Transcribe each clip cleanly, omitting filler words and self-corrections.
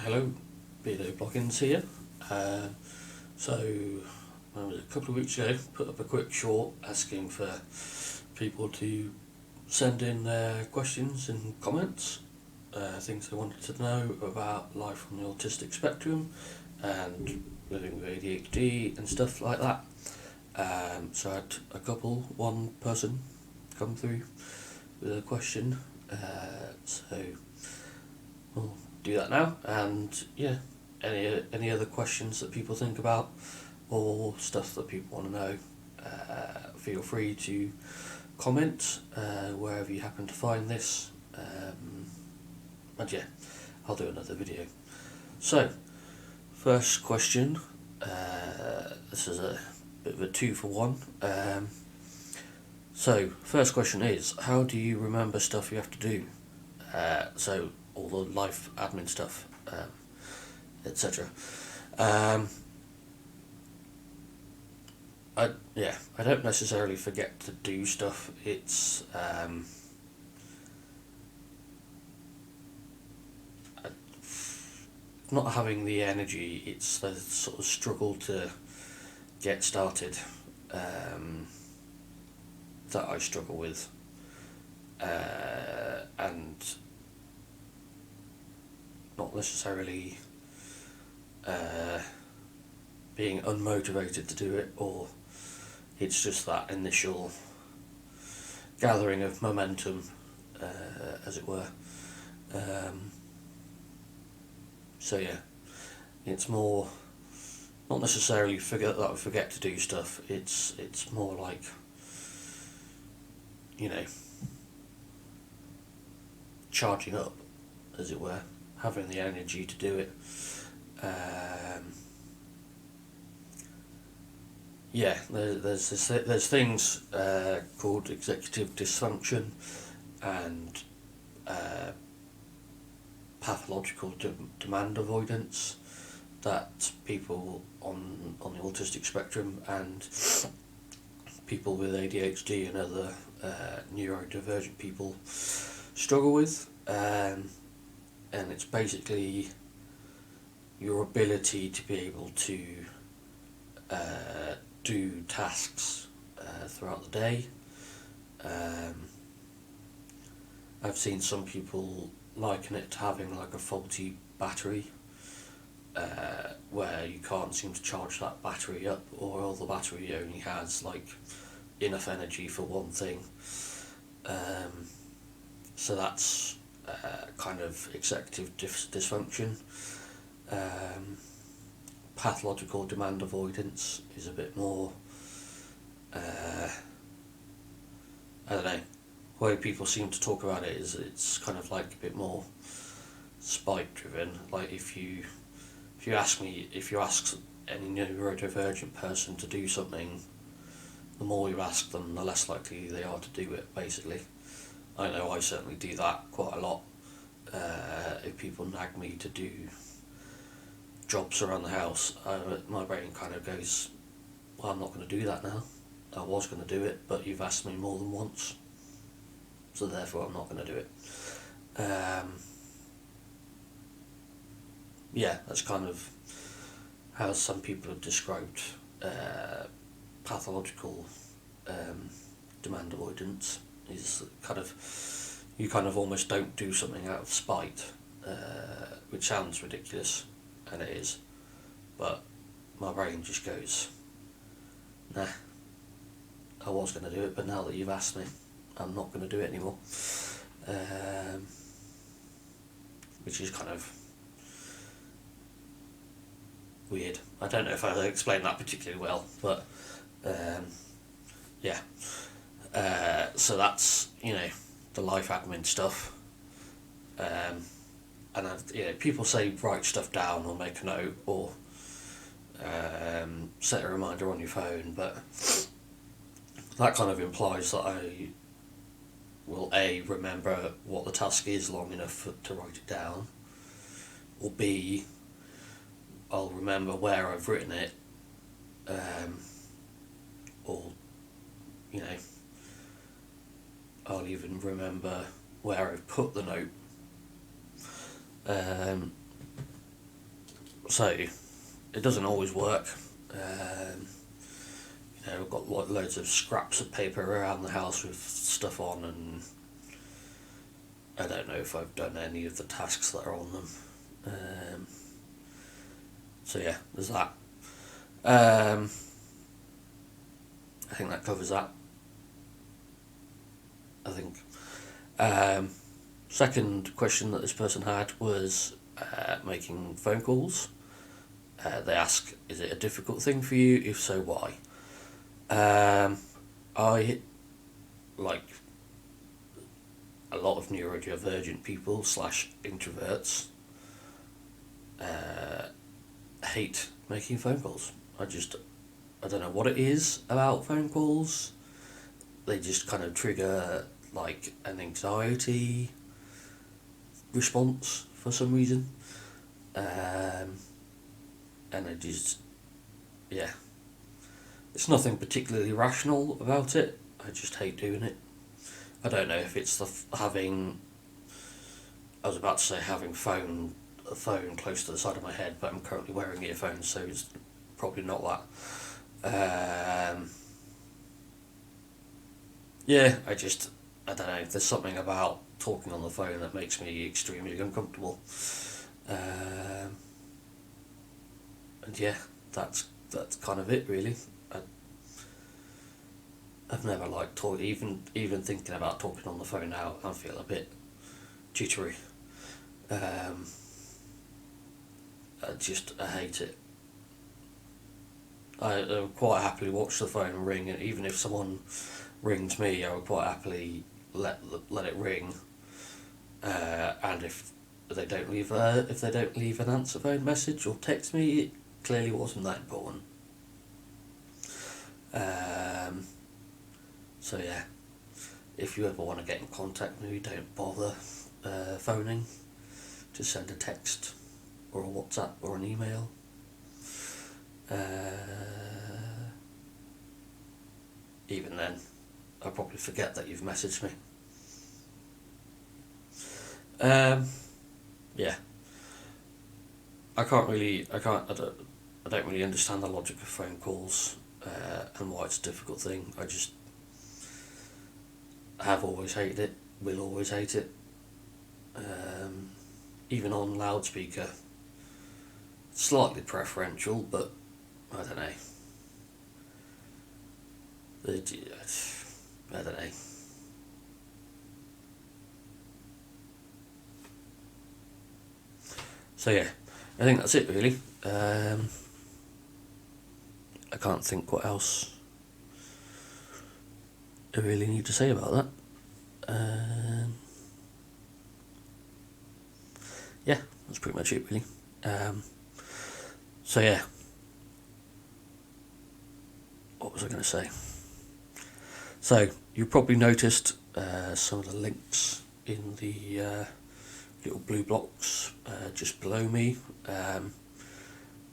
Hello, Beardo Bloggins here. So, a couple of weeks ago, put up a quick short asking for people to send in their questions and comments, things they wanted to know about life on the autistic spectrum and living with ADHD and stuff like that. So I had one person come through with a question, so we'll do that now. And yeah, any other questions that people think about or stuff that people want to know, feel free to comment wherever you happen to find this, and yeah, I'll do another video. So, first question, this is a bit of a 2-for-1. So, first question is, how do you remember stuff you have to do? So, all the life admin stuff, etc. I don't necessarily forget to do stuff. It's not having the energy. It's the sort of struggle to get started that I struggle with, and not necessarily being unmotivated to do it, or it's just that initial gathering of momentum, as it were. So yeah, it's more not necessarily that I forget to do stuff. It's more like, charging up, as it were, having the energy to do it. There's things called executive dysfunction and pathological demand avoidance that people on the autistic spectrum and people with ADHD and other neurodivergent people struggle with, and it's basically your ability to be able to do tasks throughout the day. I've seen some people liken it to having like a faulty battery, where you can't seem to charge that battery up, or the battery only has like enough energy for one thing. So that's kind of executive dysfunction. Pathological demand avoidance is a bit more, I don't know, the way people seem to talk about it is it's kind of like a bit more spite driven. Like if you ask any neurodivergent person to do something, the more you ask them, the less likely they are to do it, basically. I know I certainly do that quite a lot. If people nag me to do jobs around the house, my brain kind of goes, well, I'm not going to do that now. I was going to do it, but you've asked me more than once, so therefore I'm not going to do it. That's kind of how some people have described pathological demand avoidance. Is you kind of almost don't do something out of spite, which sounds ridiculous, and it is, but my brain just goes, nah, I was going to do it, but now that you've asked me, I'm not going to do it anymore. Which is kind of weird. I don't know if I explained that particularly well, but so that's, the life admin stuff. And people say write stuff down or make a note or set a reminder on your phone, but that kind of implies that I will remember what the task is long enough to write it down, or B, I'll remember where I've written it, or I'll even remember where I've put the note. So it doesn't always work. I've got loads of scraps of paper around the house with stuff on, and I don't know if I've done any of the tasks that are on them. So yeah, there's that. I think that covers that. I think. Second question that this person had was making phone calls. They ask, is it a difficult thing for you? If so, why? I, like a lot of neurodivergent people / introverts, hate making phone calls. I don't know what it is about phone calls. They just kind of trigger like an anxiety response for some reason. And I just, yeah. It's nothing particularly rational about it. I just hate doing it. I don't know if it's having a phone close to the side of my head, but I'm currently wearing earphones, so it's probably not that. Yeah, I don't know, there's something about talking on the phone that makes me extremely uncomfortable. And yeah, that's kind of it really. I've never liked talking, even thinking about talking on the phone now, I feel a bit jittery. I hate it. I would quite happily watch the phone ring, and even if someone rings me, I would quite happily let it ring. And if they don't leave an answer phone message or text me, it clearly wasn't that important. So yeah, if you ever want to get in contact with me, don't bother phoning. Just send a text or a WhatsApp or an email. Even then, I'll probably forget that you've messaged me. Yeah. I don't really understand the logic of phone calls and why it's a difficult thing. I just have always hated it, will always hate it. Even on loudspeaker, slightly preferential, but I don't know. I don't know. So yeah, I think that's it really. I can't think what else I really need to say about that. Yeah, that's pretty much it really. So yeah, what was I going to say? So you probably noticed some of the links in the little blue blocks just below me.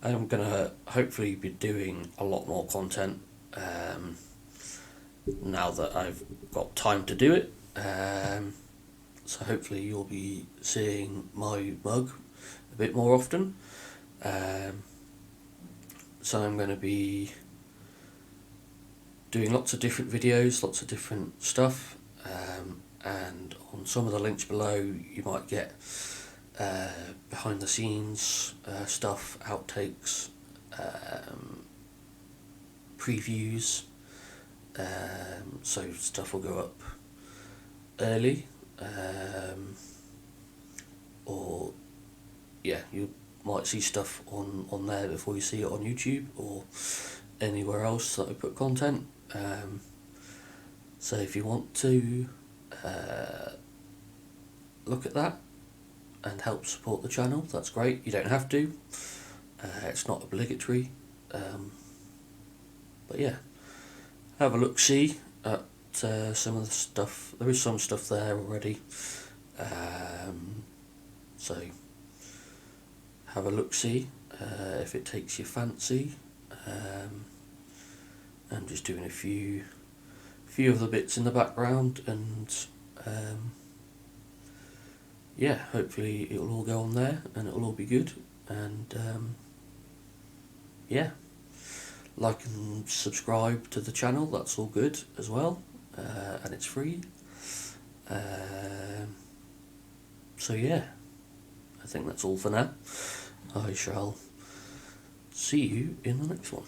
I'm going to hopefully be doing a lot more content now that I've got time to do it. So hopefully you'll be seeing my mug a bit more often. So I'm going to be doing lots of different videos, lots of different stuff, and on some of the links below you might get behind the scenes stuff, outtakes, previews, so stuff will go up early, or yeah, you might see stuff on there before you see it on YouTube or anywhere else that I put content. So if you want to look at that and help support the channel, that's great. You don't have to. It's not obligatory. But yeah, have a look-see at some of the stuff. There is some stuff there already. So have a look-see if it takes your fancy. I'm just doing a few of the bits in the background, and yeah, hopefully it'll all go on there and it'll all be good. And yeah, like and subscribe to the channel, that's all good as well, and it's free. So yeah, I think that's all for now. I shall see you in the next one.